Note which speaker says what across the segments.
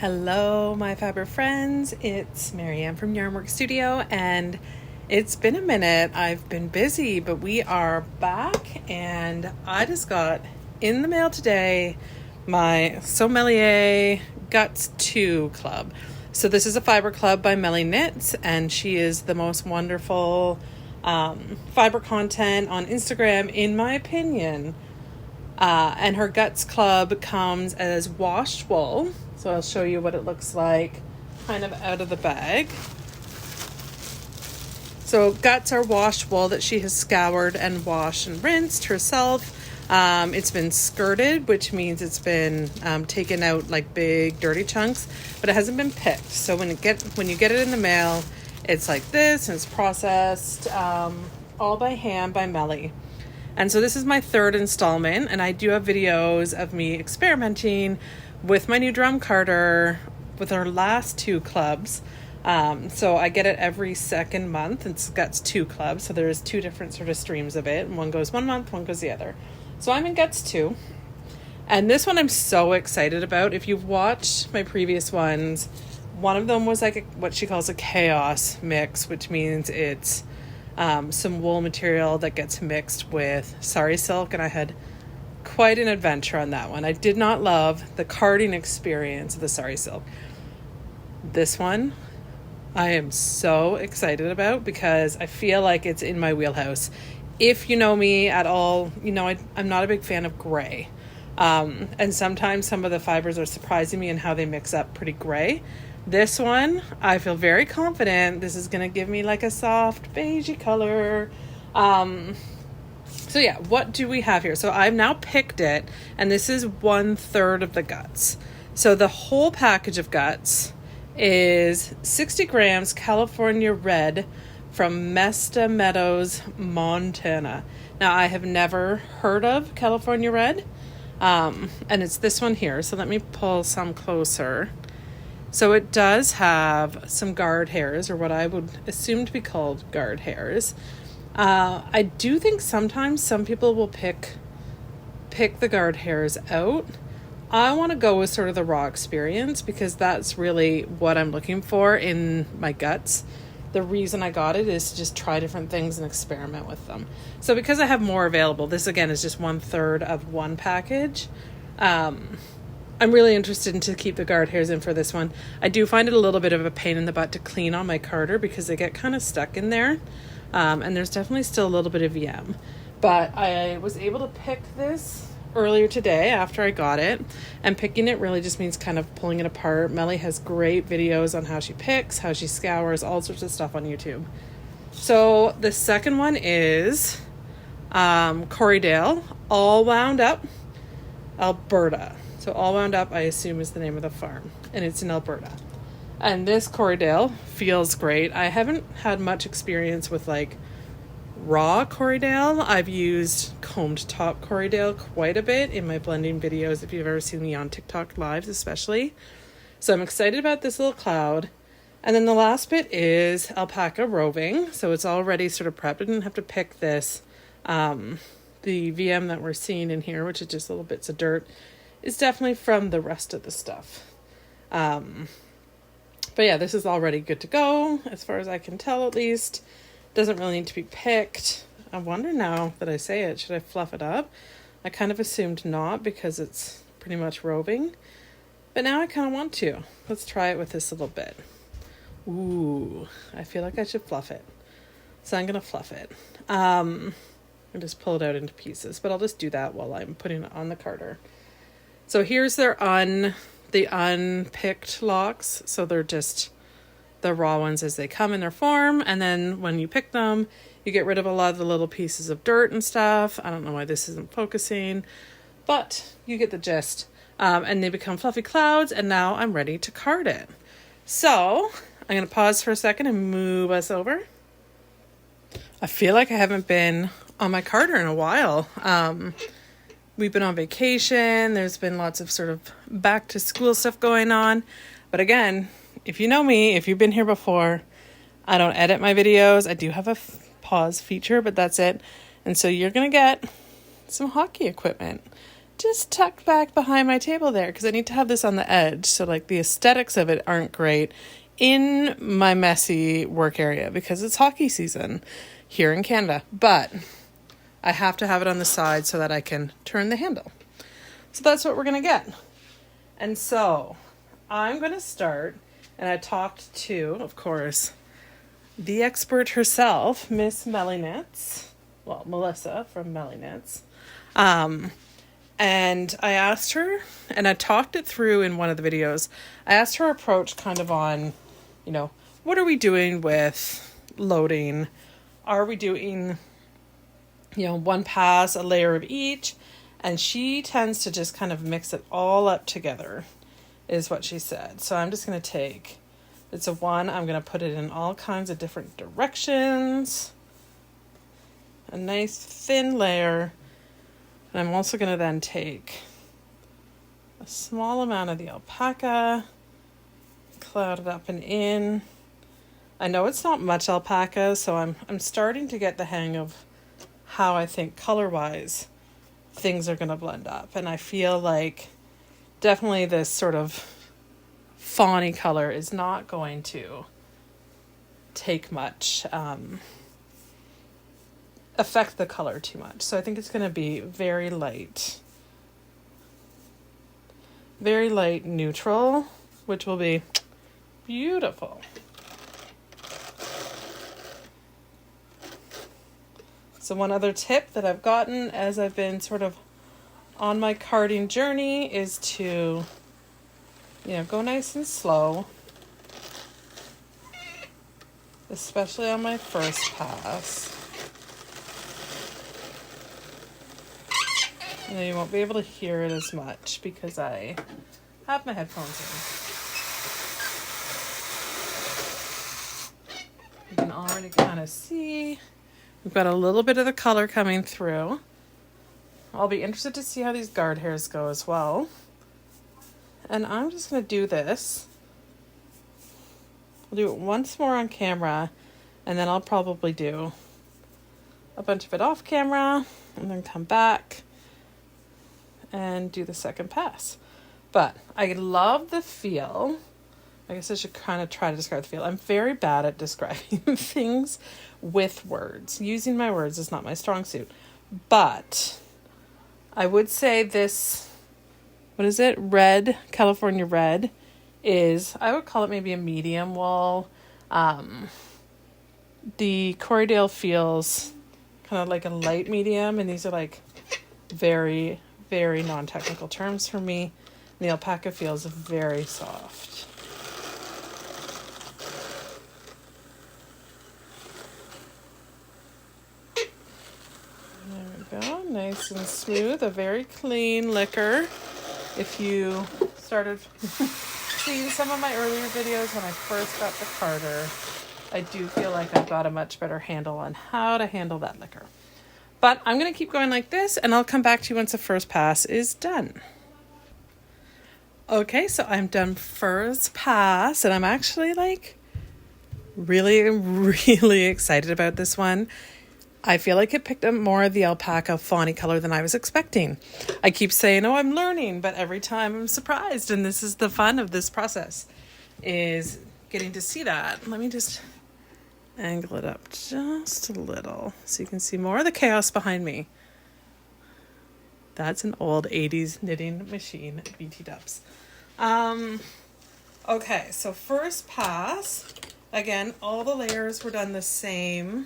Speaker 1: Hello, my fiber friends. It's Marianne from Yarnwork Studio, and it's been a minute. I've been busy, but we are back, and I just got in the mail today my Sommelier Guts Club. So this is a fiber club by Melly Knits, and she is the most wonderful fiber content on Instagram, in my opinion. And her Guts Club comes as washed wool. So I'll show you what it looks like kind of out of the bag. So guts are washed wool that she has scoured and washed and rinsed herself. It's been skirted, which means it's been taken out like big dirty chunks, but it hasn't been picked. So when you get it in the mail, it's like this, and it's processed all by hand by Melly. And so this is my third installment, and I do have videos of me experimenting with my new drum carder with our last two clubs. So I get it every second month. It's Guts 2 Club, so there's two different sort of streams of it. One goes 1 month, one goes the other. So I'm in Guts 2. And this one I'm so excited about. If you've watched my previous ones, one of them was like what she calls a chaos mix, which means it's some wool material that gets mixed with sari silk, and I had quite an adventure on that one. I did not love the carding experience of the sari silk. This one I am so excited about because I feel like it's in my wheelhouse. If you know me at all, you know I'm not a big fan of gray. And sometimes some of the fibers are surprising me in how they mix up pretty gray. This one, I feel very confident this is going to give me like a soft beigey color. So yeah, what do we have here? So I've now picked it, and this is 1/3 of the guts. So the whole package of guts is 60 grams California red from Mesta Meadows, Montana. Now I have never heard of California red, and it's this one here. So let me pull some closer. So it does have some guard hairs, or what I would assume to be called guard hairs. I do think sometimes some people will pick the guard hairs out. I want to go with sort of the raw experience because that's really what I'm looking for in my guts. The reason I got it is to just try different things and experiment with them. So because I have more available, this again is just 1/3 of one package. I'm really interested in to keep the guard hairs in for this one. I do find it a little bit of a pain in the butt to clean on my carder because they get kind of stuck in there. And there's definitely still a little bit of yam. But I was able to pick this earlier today after I got it. And picking it really just means kind of pulling it apart. Melly has great videos on how she picks, how she scours, all sorts of stuff on YouTube. So the second one is Corriedale, All Wound Up, Alberta. So All Wound Up, I assume, is the name of the farm. And it's in Alberta. And this Corriedale feels great. I haven't had much experience with like raw Corriedale. I've used combed top Corriedale quite a bit in my blending videos, if you've ever seen me on TikTok lives especially. So I'm excited about this little cloud. And then the last bit is alpaca roving. So it's already sort of prepped. I didn't have to pick this. The VM that we're seeing in here, which is just little bits of dirt, is definitely from the rest of the stuff. But yeah, this is already good to go, as far as I can tell at least. Doesn't really need to be picked. I wonder now that I say it, should I fluff it up? I kind of assumed not because it's pretty much roving. But now I kind of want to. Let's try it with this little bit. Ooh, I feel like I should fluff it. So I'm going to fluff it. And just pull it out into pieces. But I'll just do that while I'm putting it on the carder. So here's the unpicked locks. So they're just the raw ones as they come in their form. And then when you pick them, you get rid of a lot of the little pieces of dirt and stuff. I don't know why this isn't focusing, but you get the gist. And they become fluffy clouds. And now I'm ready to card it. So I'm going to pause for a second and move us over. I feel like I haven't been on my carder in a while. We've been on vacation. There's been lots of sort of back to school stuff going on. But again, if you know me, if you've been here before, I don't edit my videos. I do have a pause feature, but that's it. And so you're going to get some hockey equipment just tucked back behind my table there because I need to have this on the edge. So like the aesthetics of it aren't great in my messy work area because it's hockey season here in Canada. But I have to have it on the side so that I can turn the handle. So that's what we're going to get. And so I'm going to start, and I talked to, of course, the expert herself, Miss Melly Knits. Well, Melissa from Melly Knits. And I asked her, and I talked it through in one of the videos, I asked her approach kind of on, what are we doing with loading? Are we doing, one pass, a layer of each? And she tends to just kind of mix it all up together, is what she said. So I'm just going to take, it's a 1, I'm going to put it in all kinds of different directions. A nice thin layer. And I'm also going to then take a small amount of the alpaca, cloud it up and in. I know it's not much alpaca, so I'm starting to get the hang of how I think color-wise things are going to blend up. And I feel like definitely this sort of fawny color is not going to take much, affect the color too much. So I think it's going to be very light neutral, which will be beautiful. So one other tip that I've gotten as I've been sort of on my carding journey is to, go nice and slow, especially on my first pass. You won't be able to hear it as much because I have my headphones in. You can already kind of see we've got a little bit of the color coming through. I'll be interested to see how these guard hairs go as well. And I'm just going to do this. I'll do it once more on camera, and then I'll probably do a bunch of it off camera and then come back and do the second pass. But I love the feel. I guess I should kind of try to describe the feel. I'm very bad at describing things with words. Using my words is not my strong suit. But I would say this, what is it? Red, California red is, I would call it maybe a medium wool. The Corriedale feels kind of like a light medium, and these are like very, very non-technical terms for me. And the alpaca feels very soft. There we go, nice and smooth, a very clean liquor. If you started seeing some of my earlier videos when I first got the carder, I do feel like I've got a much better handle on how to handle that liquor. But I'm going to keep going like this, and I'll come back to you once the first pass is done. Okay, so I'm done first pass, and I'm actually really, really excited about this one. I feel like it picked up more of the alpaca fawny color than I was expecting. I keep saying, I'm learning, but every time I'm surprised, and this is the fun of this process, is getting to see that. Let me just angle it up just a little so you can see more of the chaos behind me. That's an old 80s knitting machine, BT Dubs. Okay, so first pass, again, all the layers were done the same.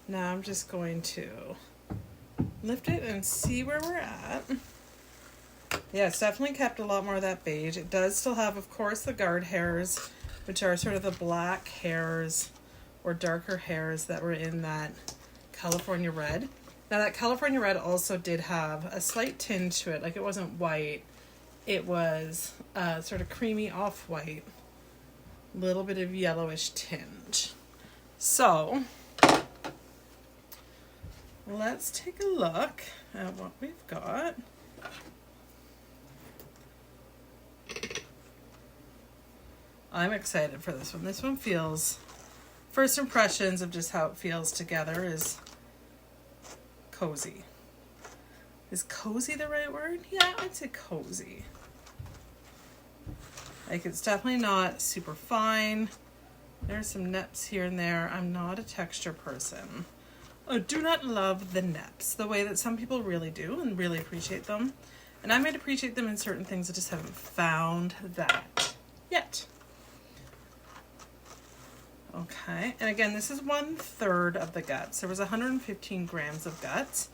Speaker 1: Now I'm just going to lift it and see where we're at. Yeah, it's definitely kept a lot more of that beige. It does still have, of course, the guard hairs, which are sort of the black hairs or darker hairs that were in that California red. Now that California red also did have a slight tinge to it, like it wasn't white. It was sort of creamy off-white, little bit of yellowish tinge. So let's take a look at what we've got. I'm excited for this one. This one feels, first impressions of just how it feels together is cozy. Is cozy the right word? Yeah, I'd say cozy. Like, it's definitely not super fine. There's some neps here and there. I'm not a texture person. I do not love the neps the way that some people really do and really appreciate them. And I might appreciate them in certain things. I just haven't found that yet. Okay, and again, this is 1/3 of the guts. There was 115 grams of guts,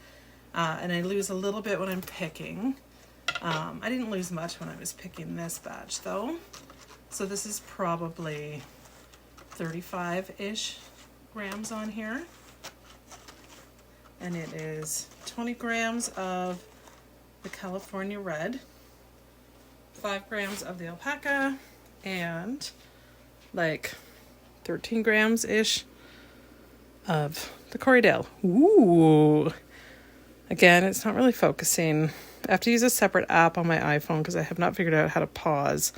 Speaker 1: and I lose a little bit when I'm picking. I didn't lose much when I was picking this batch though. So this is probably 35-ish grams on here. And it is 20 grams of the California red, 5 grams of the alpaca, and like 13 grams-ish of the Corriedale. Ooh. Again, it's not really focusing. I have to use a separate app on my iPhone because I have not figured out how to pause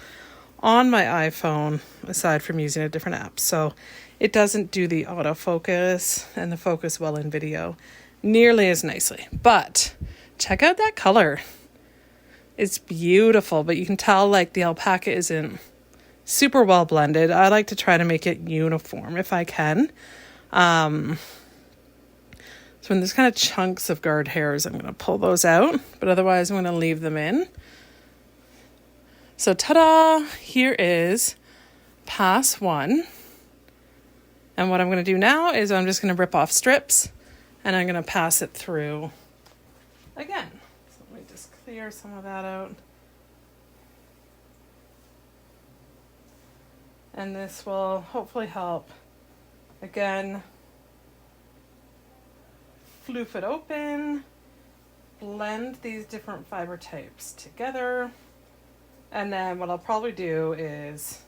Speaker 1: on my iPhone aside from using a different app. So it doesn't do the autofocus and the focus while in video nearly as nicely. But check out that color. It's beautiful, but you can tell like the alpaca isn't super well blended. I like to try to make it uniform if I can. So when there's kind of chunks of guard hairs, I'm going to pull those out, but otherwise I'm going to leave them in. So ta-da! Here is pass 1. And what I'm going to do now is I'm just going to rip off strips and I'm going to pass it through again. So let me just clear some of that out. And this will hopefully help, again, floof it open, blend these different fiber types together, and then what I'll probably do is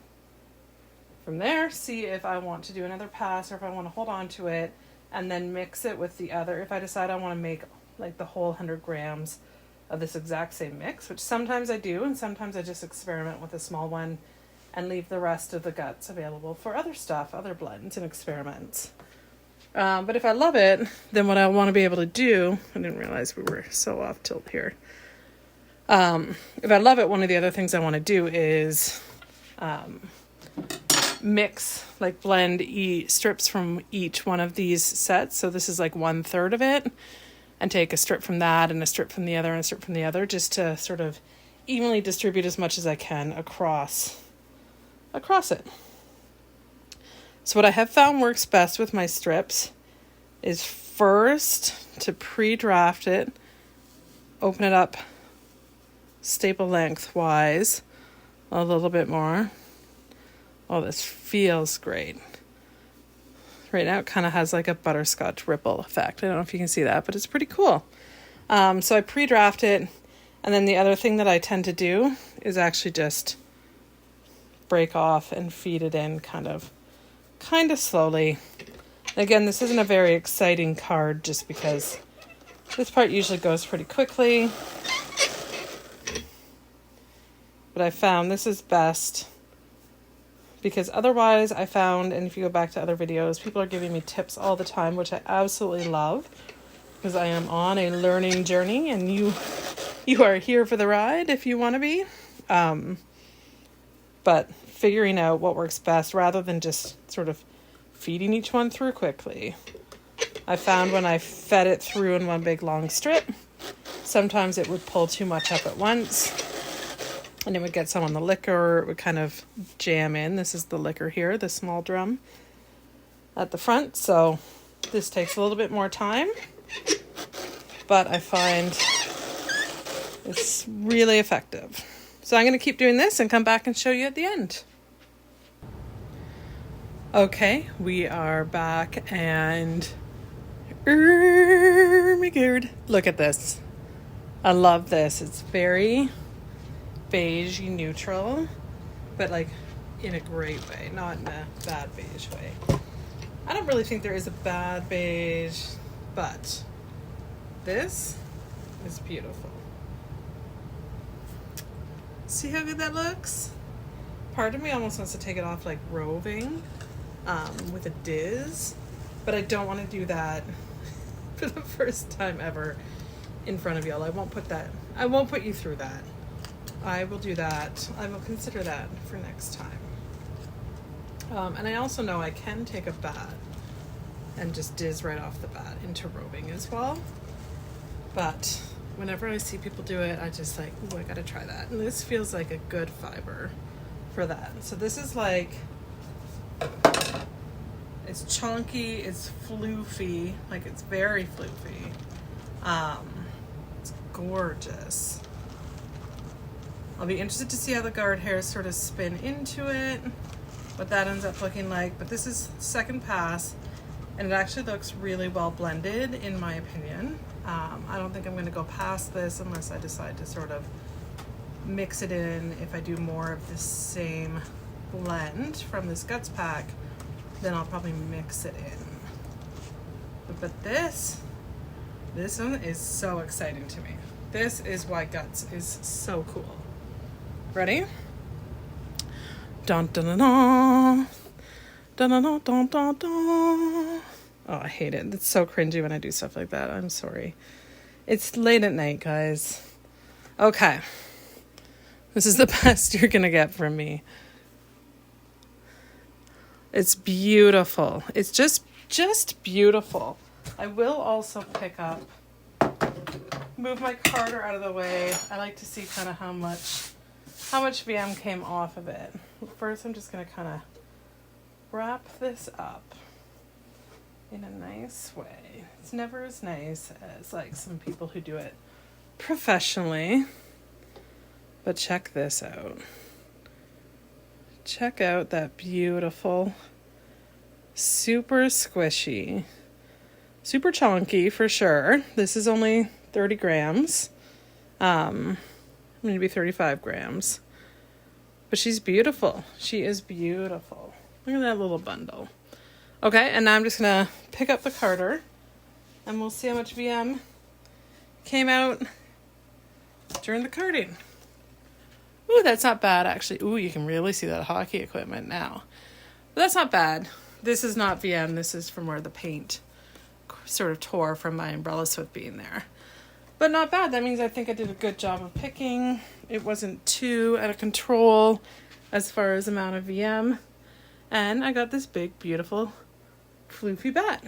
Speaker 1: from there see if I want to do another pass or if I want to hold on to it and then mix it with the other. If I decide I want to make like the whole 100 grams of this exact same mix, which sometimes I do and sometimes I just experiment with a small one and leave the rest of the guts available for other stuff, other blends and experiments. But if I love it, then what I want to be able to do, I didn't realize we were so off tilt here. If I love it, one of the other things I want to do is mix, like blend strips from each one of these sets. So this is like 1/3 of it, and take a strip from that and a strip from the other and a strip from the other, just to sort of evenly distribute as much as I can across it. So what I have found works best with my strips is first to pre-draft it, open it up staple lengthwise a little bit more. Oh, this feels great. Right now it kind of has like a butterscotch ripple effect. I don't know if you can see that, but it's pretty cool. So I pre-draft it, and then the other thing that I tend to do is actually just break off and feed it in kind of slowly. Again, this isn't a very exciting card just because this part usually goes pretty quickly. But I found this is best because otherwise I found, and if you go back to other videos, people are giving me tips all the time, which I absolutely love because I am on a learning journey and you are here for the ride if you want to be. But figuring out what works best rather than just sort of feeding each one through quickly. I found when I fed it through in one big long strip, sometimes it would pull too much up at once and it would get some on the liquor, or it would kind of jam in. This is the liquor here, the small drum at the front. So this takes a little bit more time, but I find it's really effective. So I'm going to keep doing this and come back and show you at the end. Okay, we are back and my God, look at this. I love this. It's very beige neutral, but like in a great way, not in a bad beige way. I don't really think there is a bad beige, but this is beautiful. See how good that looks? Part of me almost wants to take it off like roving with a diz, but I don't want to do that for the first time ever in front of y'all. I won't put you through that. I will do that. I will consider that for next time. And I also know I can take a bat and just diz right off the bat into roving as well. But whenever I see people do it, I just like, ooh, I gotta try that. And this feels like a good fiber for that. So this is like, it's chunky, it's floofy, like it's very floofy. It's gorgeous. I'll be interested to see how the guard hairs sort of spin into it, what that ends up looking like. But this is second pass, and it actually looks really well blended in my opinion. I don't think I'm going to go past this unless I decide to sort of mix it in. If I do more of the same blend from this Guts pack, then I'll probably mix it in. But this one is so exciting to me. This is why Guts is so cool. Ready? Dun dun dun dun. Dun dun dun dun dun dun. Oh, I hate it. It's so cringy when I do stuff like that. I'm sorry. It's late at night, guys. Okay. This is the best you're going to get from me. It's beautiful. It's just beautiful. I will also pick up, move my carder out of the way. I like to see kind of how much VM came off of it. First, I'm just going to kind of wrap this up in a nice way. It's never as nice as like some people who do it professionally. But check this out. Check out that beautiful, super squishy, super chunky for sure. This is only 30 grams. Maybe 35 grams. But she's beautiful. She is beautiful. Look at that little bundle. Okay, and now I'm just going to pick up the carder and we'll see how much VM came out during the carding. Ooh, that's not bad, actually. Ooh, you can really see that hockey equipment now. But that's not bad. This is not VM. This is from where the paint sort of tore from my umbrella swift being there. But not bad. That means I think I did a good job of picking. It wasn't too out of control as far as amount of VM. And I got this big, beautiful, floofy bat.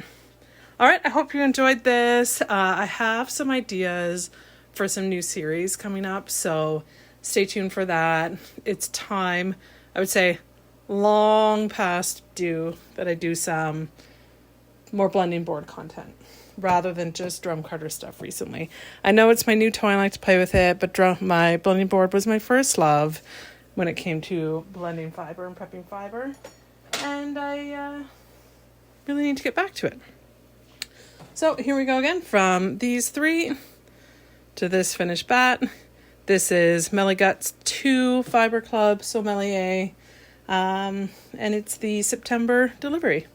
Speaker 1: All right, I hope you enjoyed this. I have some ideas for some new series coming up, so stay tuned for that. It's time, I would say, long past due that I do some more blending board content rather than just drum carder stuff recently. I know it's my new toy, I like to play with it, but my blending board was my first love when it came to blending fiber and prepping fiber. And I really need to get back to it. So here we go again, from these three to this finished bat. This is Melly Guts 2 Fiber Club Sommelier, and it's the September delivery.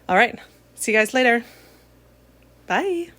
Speaker 1: All right, see you guys later. Bye.